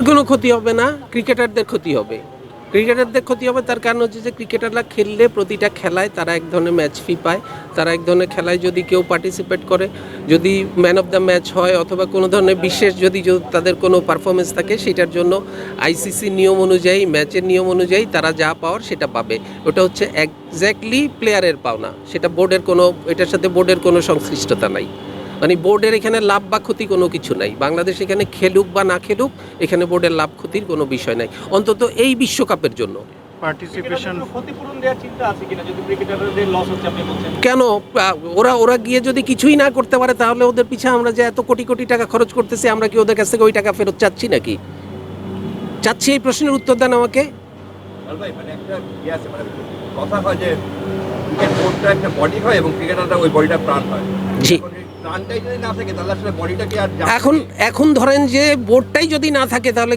কোনো ক্ষতি হবে না, ক্রিকেটারদের ক্ষতি হবে। ক্রিকেটারদের ক্ষতি হবে তার কারণ হচ্ছে যে ক্রিকেটাররা খেললে প্রতিটা খেলায় তারা এক ধরনের ম্যাচ ফি পায়। তারা এক ধরনের খেলায় যদি কেউ পার্টিসিপেট করে, যদি ম্যান অফ দ্য ম্যাচ হয় অথবা কোনো ধরনের বিশেষ যদি তাদের কোনো পারফরমেন্স থাকে, সেটার জন্য আইসিসি নিয়ম অনুযায়ী, ম্যাচের নিয়ম অনুযায়ী তারা যা পাওয়ার সেটা পাবে। ওটা হচ্ছে একজ্যাক্টলি প্লেয়ারের পাওনা, সেটা বোর্ডের কোনো, এটার সাথে বোর্ডের কোনো সংশ্লিষ্টতা নাই। মানে বোর্ডের এখানে লাভ বা ক্ষতি কোনো কিছু নাই। বাংলাদেশ এখানে খেলুক বা না খেলুক, এখানে বোর্ডের লাভ ক্ষতির কোনো বিষয় নাই, অন্তত এই বিশ্বকাপের জন্য। পার্টিসিপেশন ক্ষতিপূরণ দেওয়ার চিন্তা আছে কিনা, যদি ক্রিকেটারদের লস হচ্ছে আপনি বলছেন? কেন, ওরা গিয়ে যদি কিছুই না করতে পারে তাহলে ওদের পিছনে আমরা যে এত কোটি কোটি টাকা খরচ করতেছি, আমরা কি ওদের কাছ থেকে ওই টাকা ফেরত চাচ্ছি নাকি? চাচ্ছি? এই প্রশ্নের উত্তর দেন আমাকে। ভাই মানে একটা আছে, মানে কথা হয় যে ক্রিকেট বোর্ডটা একটা বডি হয় এবং ক্রিকেটাররা ওই বডিটা প্রাণ হয়। জি, প্রাণটাই যদি না থাকে তাহলে আসলে বডিটা কি আর এখন ধরেন যে বোর্ডটাই যদি না থাকে তাহলে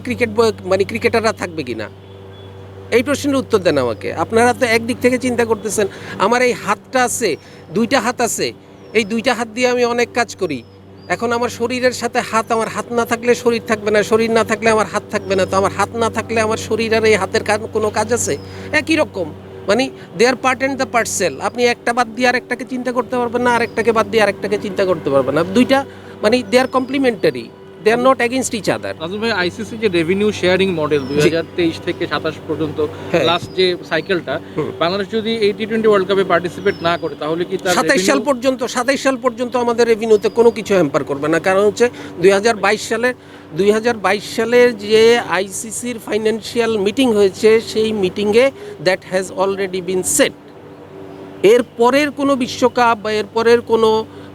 মানে ক্রিকেটাররা থাকবে কিনা, এই প্রশ্নের উত্তর দেন আমাকে। আপনারা তো একদিক থেকে চিন্তা করতেছেন, আমার এই হাতটা আছে, দুইটা হাত আছে, এই দুইটা হাত দিয়ে আমি অনেক কাজ করি। এখন আমার শরীরের সাথে হাত, আমার হাত না থাকলে শরীর থাকবে না, শরীর না থাকলে আমার হাত থাকবে না। তো আমার হাত না থাকলে আমার শরীর আর এই হাতের কোনো কাজ আছে? একই রকম, মানে they R part and the parcel. আপনি একটা বাদ দিয়ে আরেকটাকে চিন্তা করতে পারবেন না, আরেকটাকে বাদ দিয়ে আরেকটাকে চিন্তা করতে পারবেন না। দুইটা মানে they are complementary, they are not against each other. Nazmul ভাই, আইসিসি যে রেভিনিউ শেয়ারিং মডেল 2023 থেকে 27 পর্যন্ত লাস্ট যে সাইকেলটা, বাংলাদেশ যদি এই টি20 ওয়ার্ল্ড কাপে পার্টিসিপেট না করে তাহলে কি তার 27 সাল পর্যন্ত আমাদের রেভিনিউতে কোনো কিছু হ্যাম্পার করবে না। কারণ হচ্ছে 2022 সালের যে আইসিসির ফাইন্যান্সিয়াল মিটিং হয়েছে, সেই মিটিংয়ে that has already been set. এর পরের কোনো বিশ্বকাপ বা এর পরের কোনো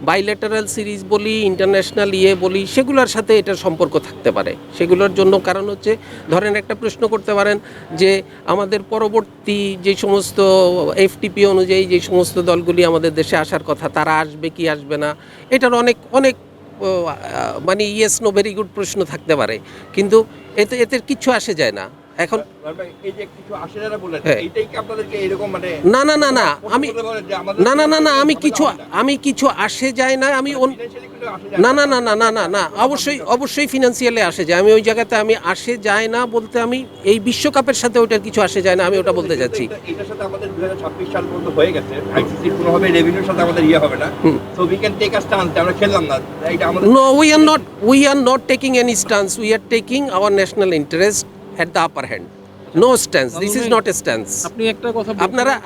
বাইল্যাটারাল সিরিজ বলি, ইন্টারন্যাশনাল বলি, সেগুলোর সাথে এটার সম্পর্ক থাকতে পারে। সেগুলোর জন্য কারণ হচ্ছে, ধরেন একটা প্রশ্ন করতে পারেন যে আমাদের পরবর্তী যে সমস্ত এফটিপি অনুযায়ী যে সমস্ত দলগুলি আমাদের দেশে আসার কথা, তারা আসবে কি আসবে না, এটার অনেক মানে ইয়েস নো ভেরি গুড প্রশ্ন থাকতে পারে, কিন্তু এতে কিচ্ছু আসে যায় না। এখন এই যে কিছু আসে যারা বলেন, এইটাই কি আপনাদেরকে এরকম মানে না আমি কিছু আসে যায় না, আমি না অবশ্যই ফিনান্সিয়ালি আসে যায়। আমি ওই জায়গাতে আমি আসে যায় না বলতে, আমি এই বিশ্বকাপের সাথে ওটার কিছু আসে যায় না, আমি ওটা বলতে যাচ্ছি। এটার সাথে আমাদের 2026 সাল পর্যন্ত হয়ে গেছে, আইসিসি কোনোভাবে রেভিনিউর সাথে আমাদের হবে না, so we can take a stance, আমরা খেললাম না। এটা আমাদের no, we are not taking any stance, we are taking our national interest at the upper hand. No stance, this is not a stance. আপনি একটা কথা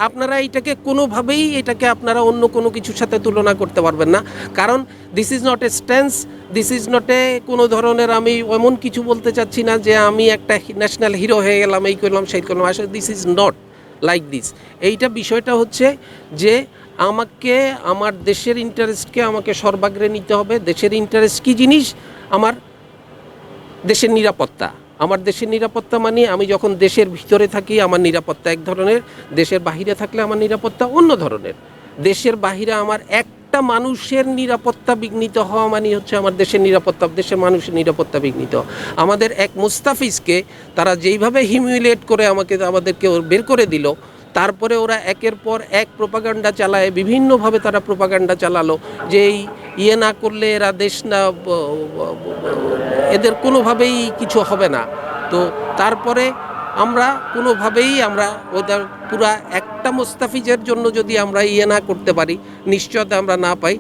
আপনারা এটাকে কোনোভাবেই এটাকে আপনারা অন্য কোনো কিছুর সাথে তুলনা করতে পারবেন না, কারণ this is not a stance, this is not a কোনো ধরনের, আমি এমন কিছু বলতে চাচ্ছি না যে আমি একটা ন্যাশনাল হিরো হয়ে গেলাম, এই করলাম সেই করলাম, আসলে this is not like this. এইটা বিষয়টা হচ্ছে যে আমাকে আমার দেশের ইন্টারেস্টকে আমাকে সর্বাগ্রে নিতে হবে। দেশের ইন্টারেস্ট কী জিনিস? আমার দেশের নিরাপত্তা। আমার দেশের নিরাপত্তা মানে আমি যখন দেশের ভিতরে থাকি আমার নিরাপত্তা এক ধরনের, দেশের বাহিরে থাকলে আমার নিরাপত্তা অন্য ধরনের। দেশের বাহিরে আমার একটা মানুষের নিরাপত্তা বিঘ্নিত হওয়া মানে হচ্ছে আমার দেশের নিরাপত্তা, দেশের মানুষের নিরাপত্তা বিঘ্নিত। আমাদের এক মুস্তাফিজকে তারা যেইভাবে হিউমিলিয়েট করে আমাদেরকে বের করে দিল, তারপরে ওরা একের পর এক প্রোপাগান্ডা চালায়, বিভিন্নভাবে তারা প্রোপাগান্ডা চালালো যে এই না করলে এরা দেশ না, এদের কোনোভাবেই কিছু হবে না। তো তারপরে আমরা কোনোভাবেই আমরা ওদের পুরা একটা মুস্তাফিজের জন্য যদি আমরা না করতে পারি, নিশ্চয়তা আমরা না পাই,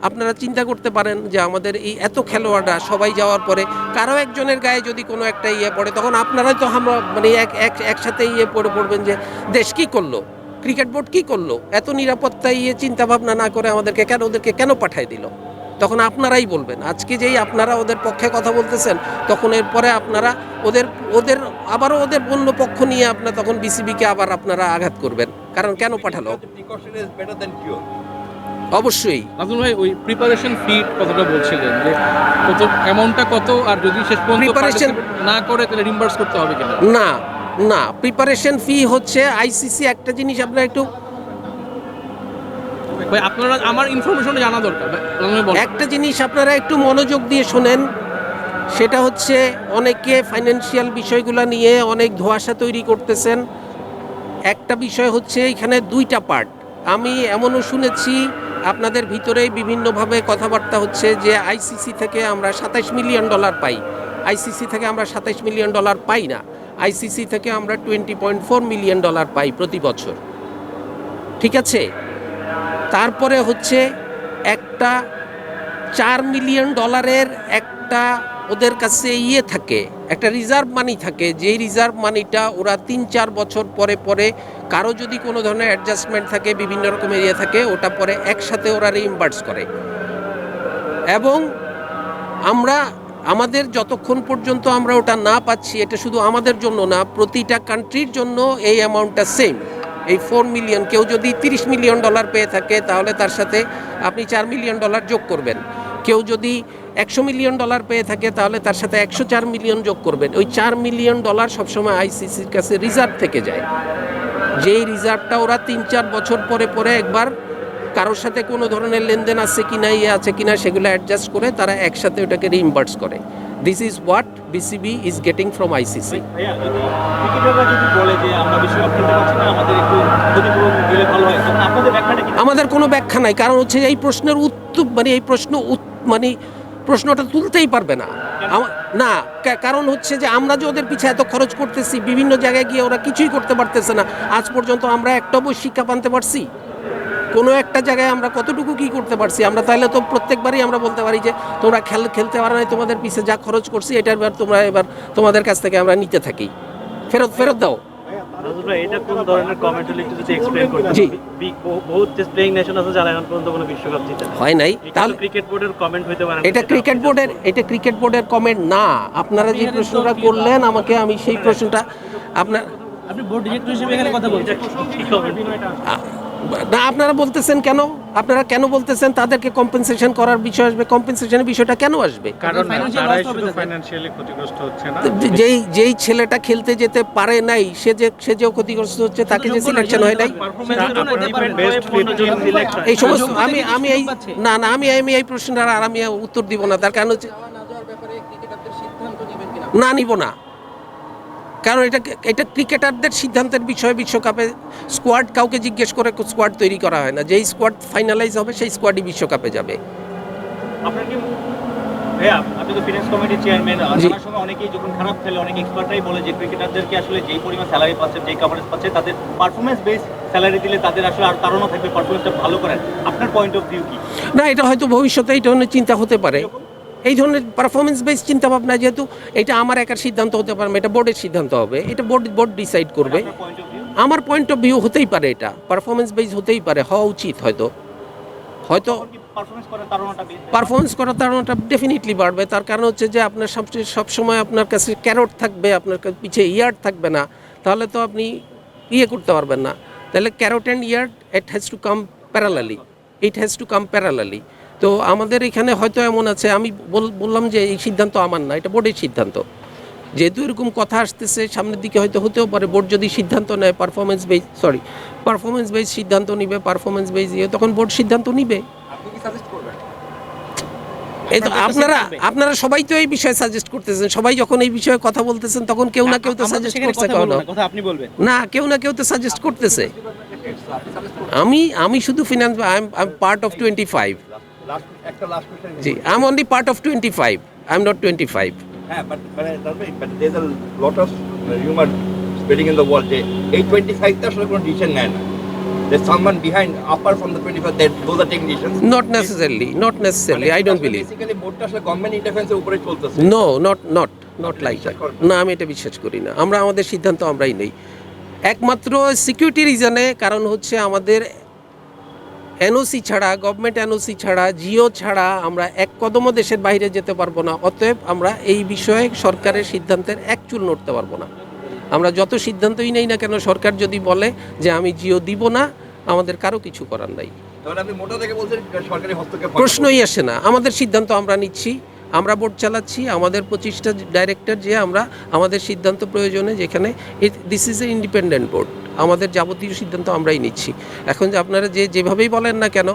আপনারা চিন্তা করতে পারেন যে আমাদের এই এত খেলোয়াড়রা সবাই যাওয়ার পরে কারো একজনের গায়ে যদি কোনো একটা পড়ে, তখন আপনারাই তো আমরা মানে একসাথে পড়বেন যে দেশ কী করলো, ক্রিকেট বোর্ড কী করলো, এত নিরাপত্তা চিন্তা ভাবনা না করে ওদেরকে কেন পাঠায় দিল। তখন আপনারাই বলবেন। আজকে যেই আপনারা ওদের পক্ষে কথা বলতেছেন, তখন এরপরে আপনারা আবারও ওদের অন্য পক্ষ নিয়ে আপনারা তখন বিসিবিকে আবার আপনারা আঘাত করবেন, কারণ কেন পাঠালো। অবশ্যই নাজমুল ভাই, ওই প্রিপারেশন ফি কতটা বলছিলেন, যে কত অ্যামাউন্টটা কত, আর যদি শেষ পর্যন্ত প্রিপারেশন না করে তাহলে রিম্বার্স করতে হবে কিনা? না প্রিপারেশন ফি হচ্ছে আইসিসি একটা জিনিস আপনারা একটু ভাই, আপনারা আমার ইনফরমেশন জানা দরকার। একটা জিনিস আপনারা একটু মনোযোগ দিয়ে শোনেন, সেটা হচ্ছে অনেকে ফাইন্যান্সিয়াল বিষয়গুলো নিয়ে অনেক ধোঁয়াশা তৈরি করতেছেন। একটা বিষয় হচ্ছে এখানে দুইটা পার্ট। আমি এমনও শুনেছি আপনাদের ভিতরেই বিভিন্নভাবে কথাবার্তা হচ্ছে যে আইসিসি থেকে আমরা $27 মিলিয়ন পাই। আইসিসি থেকে আমরা $27 মিলিয়ন পাই না, আইসিসি থেকে আমরা $20.4 মিলিয়ন পাই প্রতি বছর, ঠিক আছে। তারপরে হচ্ছে একটা $4 মিলিয়ন একটা ওদের কাছে থাকে, একটা রিজার্ভ মানি থাকে, যেই রিজার্ভ মানিটা ওরা 3-4 বছর পরে পরে কারো যদি কোনো ধরনের অ্যাডজাস্টমেন্ট থাকে, বিভিন্ন রকমের থাকে, ওটা পরে একসাথে ওরা রিইম্বার্স করে। এবং আমরা আমাদের যতক্ষণ পর্যন্ত আমরা ওটা না পাচ্ছি, এটা শুধু আমাদের জন্য না, প্রতিটা কান্ট্রির জন্য এই অ্যামাউন্টটা সেম, এই $4 মিলিয়ন। কেউ যদি $30 মিলিয়ন পেয়ে থাকে তাহলে তার সাথে আপনি $4 মিলিয়ন যোগ করবেন। কেউ যদি $100 মিলিয়ন পেয়ে থাকে তাহলে তার সাথে $104 মিলিয়ন যোগ করবেন। ওই $4 মিলিয়ন সবসময় আইসিসির কাছে রিজার্ভ থেকে যায়, যেই রিজার্ভটা ওরা 3-4 বছর পরে পরে একবার কারোর সাথে কোনো ধরনের লেনদেন আছে কিনা, আছে কিনা, সেগুলো অ্যাডজাস্ট করে তারা একসাথে ওটাকে রিইম্বার্স করে। This is what BCB is getting from ICC. ভাইয়া, যদি ক্রিকেটাররা যদি বলে যে আমরা বিশ্বকাপ খেলতে পারছি না, আমাদের একটু ক্ষতিপূরণ দিলে ভালো হয়, তখন আপনাদের ব্যাখ্যাটা কি? আমাদের কোনো ব্যাখ্যা নাই, কারণ হচ্ছে এই প্রশ্নের উত্তর প্রশ্নটা তুলতেই পারবে না। না, কারণ হচ্ছে যে আমরা যে ওদের পিছনে এত খরচ করতেছি, বিভিন্ন জায়গায় গিয়ে ওরা কিছুই করতে পারতেছে না। আজ পর্যন্ত আমরা একটা বই শিক্ষা আনতে পারছি? কোনো একটা জায়গায় আমরা কতটুকু কি করতে পারছি? আমরা তাহলে তো প্রত্যেকবারই আমরা বলতে পারি যে তোমরা খেলতে পারো না, তোমাদের পিছে যা খরচ করছি এটার তোমরা এবার তোমাদের কাছ থেকে আমরা নিতে থাকি, ফেরত দাও। এটা কোন ধরনের কমেন্ট হলে একটু যদি এক্সপ্লেইন করতেন। জি, বহুত যে প্লেইং নেশন আছে যারা এখন পর্যন্ত কোনো বিশ্বকাপ জিতে হয় নাই, তাহলে ক্রিকেট বোর্ডের কমেন্ট হতে পারে। এটা ক্রিকেট বোর্ডের কমেন্ট না। আপনারা যে প্রশ্নটা করলেন আমাকে, আমি সেই প্রশ্নটা আপনি বোর্ড ডিরেক্টর হিসেবে এখানে কথা বলছেন, না, আপনারা বলতেছেন কেন? আপনারা কেন বলতেছেন তাদেরকে কম্পেনসেশন করার বিষয় আসবে? কম্পেনসেশনের বিষয়টা কেন আসবে? কারণ তারাই শুধু ফাইনান্সিয়ালি ক্ষতিগ্রস্ত হচ্ছে না। যেই ছেলেটা খেলতে যেতে পারে নাই, সে যে ক্ষতিগ্রস্ত হচ্ছে, তাকে যে সিলেকশন হয় নাই, এই সমস্ত আমি এই প্রশ্নটার আর আমি উত্তর দিব না। তার কারণ হচ্ছে না, নিব না, কারণ এটা ক্রিকেটারদের সিদ্ধান্তের বিষয়। বিশ্বকাপে স্কোয়াড কাউকে জিজ্ঞেস করে স্কোয়াড তৈরি করা হয় না। যেই স্কোয়াড ফাইনালাইজ হবে সেই স্কোয়াডই বিশ্বকাপে যাবে। আপনার কি ভাইয়া, আপনি তো ফিনান্স কমিটির চেয়ারম্যান, অনেক সময় অনেকেই যখন খারাপ খেলে অনেক এক্সপার্টরাই বলে যে ক্রিকেটারদেরকে আসলে যেই পরিমাণ স্যালারি পাচ্ছে, যেই কভারেজ পাচ্ছে, তাদের পারফরমেন্স বেস স্যালারি দিলে তাদের আসলে আর তাড়না থাকবে পারফরমেন্সটা ভালো করেন। আপনার পয়েন্ট অফ ভিউ কি? না, এটা হয়তো ভবিষ্যতে এই ধরনের চিন্তা হতে পারে, এই ধরনের পারফরমেন্স বেস চিন্তা ভাবনা, যেহেতু এটা আমার একার সিদ্ধান্ত হতে পারে, এটা বোর্ডের সিদ্ধান্ত হবে, এটা বোর্ড ডিসাইড করবে। আমার পয়েন্ট অফ ভিউ হতেই পারে, এটা পারফরমেন্স বেস হতেই পারে, হওয়া উচিত। হয়তো পারফরমেন্স করার তাড়নাটা ডেফিনেটলি বাড়বে। তার কারণ হচ্ছে যে আপনার সবসময় আপনার কাছে ক্যারট থাকবে, আপনার পিছিয়ে ইয়ার্ড থাকবে না, তাহলে তো আপনি করতে পারবেন না। তাহলে carrot and yard it has to come parallelly. তো আমাদের এখানে হয়তো এমন আছে, আমি বললাম যে এই সিদ্ধান্ত আমার না, এটা বোর্ডের সিদ্ধান্ত। যেহেতু এরকম কথা আসতেছে সামনের দিকে, হয়তো হতেও পারে বোর্ড যদি সিদ্ধান্ত নেয় পারফরমেন্স বেস সিদ্ধান্ত নিবে, পারফরমেন্স বেস দিয়ে তখন বোর্ড সিদ্ধান্ত নিবে। এই তো আপনারা সবাই তো এই বিষয়ে সাজেস্ট করতেছেন, সবাই যখন এই বিষয়ে কথা বলতেছেন তখন কেউ না কেউ তো সাজেস্ট করছে, আপনি বলবেন না, কেউ না কেউ তো সাজেস্ট করতেছে। আমি শুধু finance, I am part of 25। G, I am only part of 25, I am not 25। হ্যাঁ, but there's a lot of rumor spreading in the world যে এই 25 টা আসলে কোনো ডিসিশন নেয় না। There's someone behind, apart from the 25, that those are technicians. Not necessarily. I don't believe. Basically, boardটা আসলে government ইন্টারফারেন্সের উপরে চলতেছে। No, not like that. না, আমি এটা বিশ্বাস করি না। আমরা আমাদের সিদ্ধান্ত আমরাই নেই, একমাত্র সিকিউরিটি রিজনে। কারণ হচ্ছে আমাদের এনওসি ছাড়া, গভর্নমেন্ট এনওসি ছাড়া, জিও ছাড়া আমরা এক কদমও দেশের বাইরে যেতে পারবো না। অতএব আমরা এই বিষয়ে সরকারের সিদ্ধান্তের এক চুল নড়তে পারবো না। আমরা যত সিদ্ধান্তই নেই না কেন, সরকার যদি বলে যে আমি জিও দিব না, আমাদের কারো কিছু করার নাই। তাহলে আপনি মোটা থেকে বলছেন সরকারি হস্তক্ষেপ প্রশ্নই আসে না। আমাদের সিদ্ধান্ত আমরা নিচ্ছি, আমরা বোর্ড চালাচ্ছি, আমাদের 25টা ডাইরেক্টর, যে আমরা আমাদের সিদ্ধান্ত প্রয়োজনে, যেখানে this is a independent board, আমাদের যাবতীয় সিদ্ধান্ত আমরাই নিচ্ছি। এখন যে আপনারা যেভাবেই বলেন না কেন,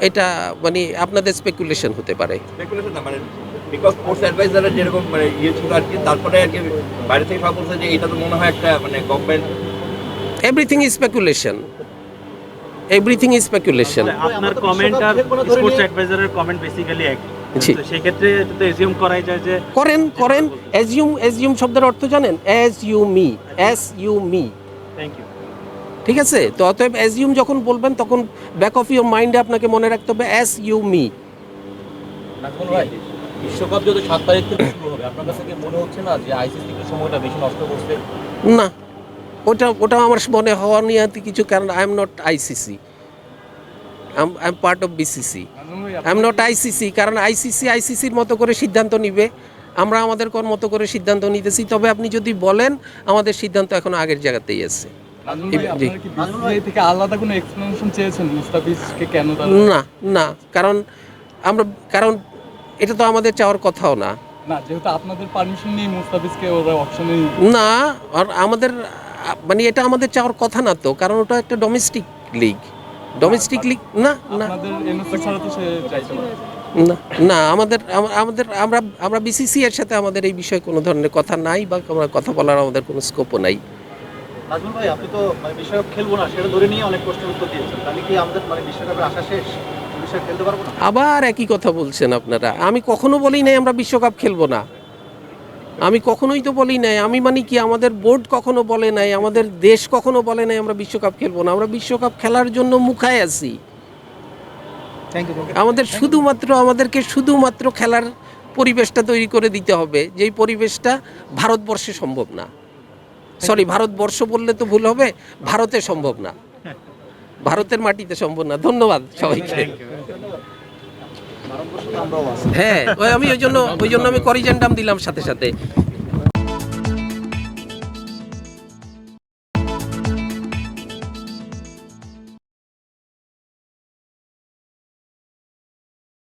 এটা মানে আপনাদের স্পেকুলেশন হতে পারে। স্পেকুলেশন না, মানে বিকজ স্পোর্টস অ্যাডভাইজার যেরকম মানে ছিল আর কি, তারপরে আর কি বাইরে থেকে সব বলছে যে এটা তো মনে হয় একটা মানে গভর্নমেন্ট। Everything is speculation. আপনার কমেন্ট আর স্পোর্টস অ্যাডভাইজারের কমেন্ট বেসিক্যালি একই। জি। তো সেই ক্ষেত্রে এটা তো এজিউম করাই যায় যে করেন অ্যাজিউম শব্দের অর্থ জানেন? As you me. Thank you. ঠিক আছে, তো অতএব অ্যাজিউম যখন বলবেন তখন ব্যাক অফ ইউর মাইন্ডে আপনাকে মনে রাখতে হবে অ্যাজ ইউ মি। নাজমুল ভাই, বিশ্বকাপ যদি 7 তারিখ থেকে শুরু হবে, আপনার কাছে কি মনে হচ্ছে না যে আইসিসি কি সময়টা বেশি নষ্ট করছে? না, ওটা আমার মনে হওয়া নিয়ে কিছু, কারণ I am not ICC, I am part of BCC, I am not ICC. কারণ আইসিসির মতো করে সিদ্ধান্ত নিবে, আমরা আমাদের মতো করে সিদ্ধান্ত নিতেছি। তবে আপনি যদি বলেন, আমাদের সিদ্ধান্ত এখনো আগের জায়গাতেই আছে। নাজমুল ভাই, জি। আপনারা কি বিসিসিআই থেকে আলাদা কোনো এক্সপ্লেনেশন চেয়েছেন মুস্তাফিজকে কেন তারা? না, কারণ এটা তো আমাদের চাওয়ার কথাও না। না, যেহেতু আপনাদের পারমিশন নিয়ে মুস্তাফিজকে ওরা অপশনে না, আর আমাদের মানে এটা আমাদের চাওয়ার কথা না তো, কারণ ওটা একটা ডোমেস্টিক লিগ না। আপনাদের এনওসি ছাড়া তো সে যাইতে পারে। না, আমরা বিসিসি এর সাথে আমাদের এই বিষয়ে কোনো ধরনের কথা নাই, বা আমরা কথা বলার আমাদের কোনো স্কোপও নাই। নাজমুল ভাই, আপনি তো মানে বিশ্বকাপ খেলবো না সেটা ধরে নিয়ে অনেক প্রশ্নের উত্তর দিয়েছেন, তাহলে কি আমাদের মানে বিশ্বকাপের আশা শেষ, বিশ্বকাপ খেলতে পারবো না? আবার একই কথা বলছেন আপনারা। আমি কখনো বলি নাই আমরা বিশ্বকাপ খেলবো না, আমি কখনোই তো বলি নাই। আমি মানে কি, আমাদের বোর্ড কখনো বলে নাই, আমাদের দেশ কখনো বলে নাই আমরা বিশ্বকাপ খেলবো না। আমরা বিশ্বকাপ খেলার জন্য মুখায় আছি। আমাদেরকে শুধুমাত্র খেলার পরিবেশটা তৈরি করে দিতে হবে, যেই পরিবেশটা ভারতবর্ষে সম্ভব না। সরি, ভারতবর্ষ বললে তো ভুল হবে, ভারতে সম্ভব না, ভারতের মাটিতে সম্ভব না। ধন্যবাদ সবাইকে। হ্যাঁ, ওই জন্য আমি করিজেন্ডাম দিলাম সাথে সাথে।